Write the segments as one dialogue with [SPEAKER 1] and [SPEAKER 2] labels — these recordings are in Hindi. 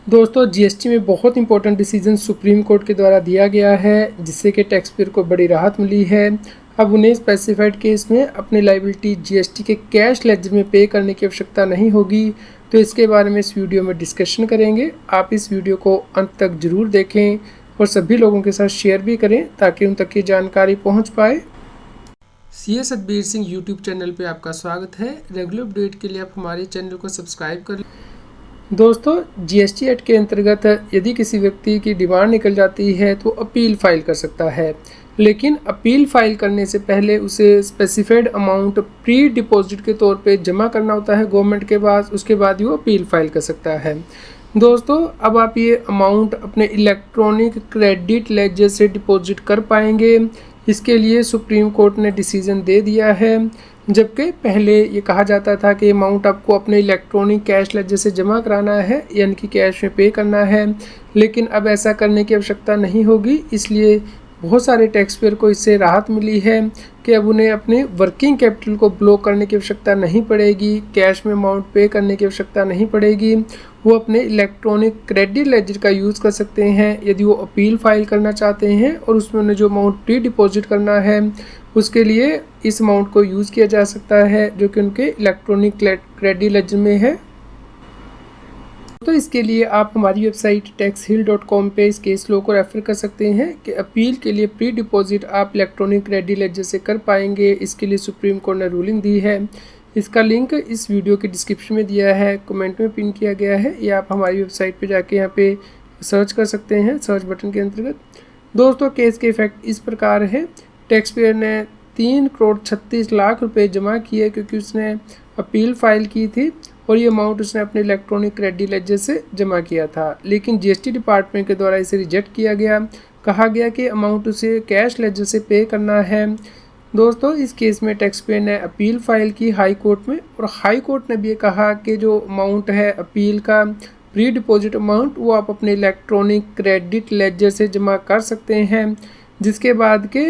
[SPEAKER 1] दोस्तों जीएसटी में बहुत इंपॉर्टेंट डिसीजन सुप्रीम कोर्ट के द्वारा दिया गया है, जिससे कि टैक्स पेयर को बड़ी राहत मिली है। अब उन्हें स्पेसिफाइड केस में अपनी लायबिलिटी जीएसटी के कैश लेजर में पे करने की आवश्यकता नहीं होगी। तो इसके बारे में इस वीडियो में डिस्कशन करेंगे। आप इस वीडियो को अंत तक ज़रूर देखें और सभी लोगों के साथ शेयर भी करें ताकि उन तक ये जानकारी पहुँच पाए। CS Satbir Singh YouTube channel पे आपका स्वागत है। रेगुलर अपडेट के लिए आप हमारे चैनल को सब्सक्राइब कर लें। दोस्तों जीएसटी एक्ट के अंतर्गत यदि किसी व्यक्ति की डिमांड निकल जाती है तो अपील फाइल कर सकता है, लेकिन अपील फाइल करने से पहले उसे स्पेसिफाइड अमाउंट प्री डिपॉजिट के तौर पे जमा करना होता है गवर्नमेंट के पास। उसके बाद ही वो अपील फाइल कर सकता है। दोस्तों अब आप ये अमाउंट अपने इलेक्ट्रॉनिक क्रेडिट लेजर से डिपॉजिट कर पाएंगे। इसके लिए सुप्रीम कोर्ट ने डिसीजन दे दिया है, जबकि पहले ये कहा जाता था कि अमाउंट आपको अपने इलेक्ट्रॉनिक कैश लेजर से जमा कराना है, यानी कि कैश में पे करना है। लेकिन अब ऐसा करने की आवश्यकता नहीं होगी। इसलिए बहुत सारे टैक्स पेयर को इससे राहत मिली है कि अब उन्हें अपने वर्किंग कैपिटल को ब्लॉक करने की आवश्यकता नहीं पड़ेगी, कैश में अमाउंट पे करने की आवश्यकता नहीं पड़ेगी। वो अपने इलेक्ट्रॉनिक क्रेडिट लेजर का यूज़ कर सकते हैं यदि वो अपील फाइल करना चाहते हैं, और उसमें उन्हें जो अमाउंट प्री डिपॉजिट करना है उसके लिए इस अमाउंट को यूज़ किया जा सकता है जो कि उनके इलेक्ट्रॉनिक क्रेडिट लेजर में है। तो इसके लिए आप हमारी वेबसाइट taxhill.com पे इस केस लॉ को रेफ़र कर सकते हैं कि अपील के लिए प्री डिपॉजिट आप इलेक्ट्रॉनिक क्रेडिट लेजर से कर पाएंगे। इसके लिए सुप्रीम कोर्ट ने रूलिंग दी है। इसका लिंक इस वीडियो के डिस्क्रिप्शन में दिया है, कमेंट में पिन किया गया है, या आप हमारी वेबसाइट पे जाके यहाँ पे सर्च कर सकते हैं सर्च बटन के अंतर्गत। दोस्तों केस के इफेक्ट इस प्रकार है। टैक्स पेयर ने 3,36,00,000 रुपये जमा किए क्योंकि उसने अपील फाइल की थी, और ये अमाउंट उसने अपने इलेक्ट्रॉनिक क्रेडिट लेजर से जमा किया था। लेकिन जीएसटी डिपार्टमेंट के द्वारा इसे रिजेक्ट किया गया। कहा गया कि अमाउंट उसे कैश लेजर से पे करना है। दोस्तों इस केस में टैक्स पेयर ने अपील फाइल की हाई कोर्ट में, और हाई कोर्ट ने भी ये कहा कि जो अमाउंट है अपील का प्री डिपॉजिट अमाउंट वो आप अपने इलेक्ट्रॉनिक क्रेडिट लेजर से जमा कर सकते हैं। जिसके बाद के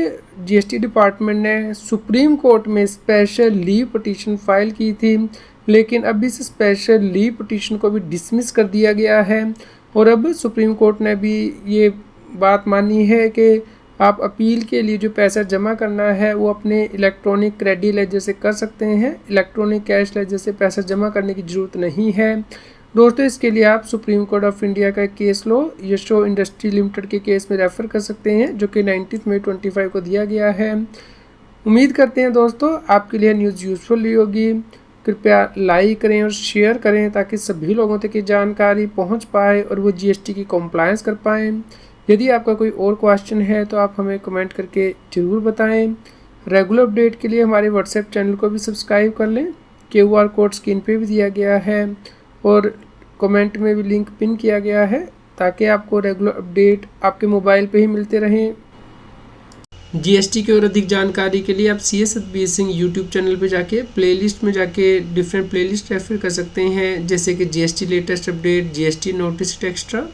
[SPEAKER 1] जीएसटी डिपार्टमेंट ने सुप्रीम कोर्ट में स्पेशल लीव पिटीशन फाइल की थी, लेकिन अब इस स्पेशल लीव पिटीशन को भी डिसमिस कर दिया गया है। और अब सुप्रीम कोर्ट ने भी ये बात मानी है कि आप अपील के लिए जो पैसा जमा करना है वो अपने इलेक्ट्रॉनिक क्रेडिट लेजर से कर सकते हैं। इलेक्ट्रॉनिक कैश लेजर से पैसा जमा करने की ज़रूरत नहीं है। दोस्तों इसके लिए आप सुप्रीम कोर्ट ऑफ इंडिया का केस लॉ यशो इंडस्ट्री लिमिटेड के केस में रेफ़र कर सकते हैं, जो कि 19 मई 25 को दिया गया है। उम्मीद करते हैं दोस्तों आपके लिए न्यूज़ यूज़फुल रही होगी। कृपया लाइक करें और शेयर करें ताकि सभी लोगों तक ये जानकारी पहुंच पाए और वो जीएसटी की कंप्लायंस कर पाएँ। यदि आपका कोई और क्वेश्चन है तो आप हमें कमेंट करके ज़रूर बताएं। रेगुलर अपडेट के लिए हमारे व्हाट्सएप चैनल को भी सब्सक्राइब कर लें। QR कोड स्क्रीन पे भी दिया गया है और कमेंट में भी लिंक पिन किया गया है ताकि आपको रेगुलर अपडेट आपके मोबाइल पे ही मिलते रहें। जीएसटी की और अधिक जानकारी के लिए आप CS Satbir Singh YouTube channel पे जाके प्लेलिस्ट में जाके डिफरेंट प्लेलिस्ट रेफर कर सकते हैं, जैसे कि GST latest update, GST notice extra.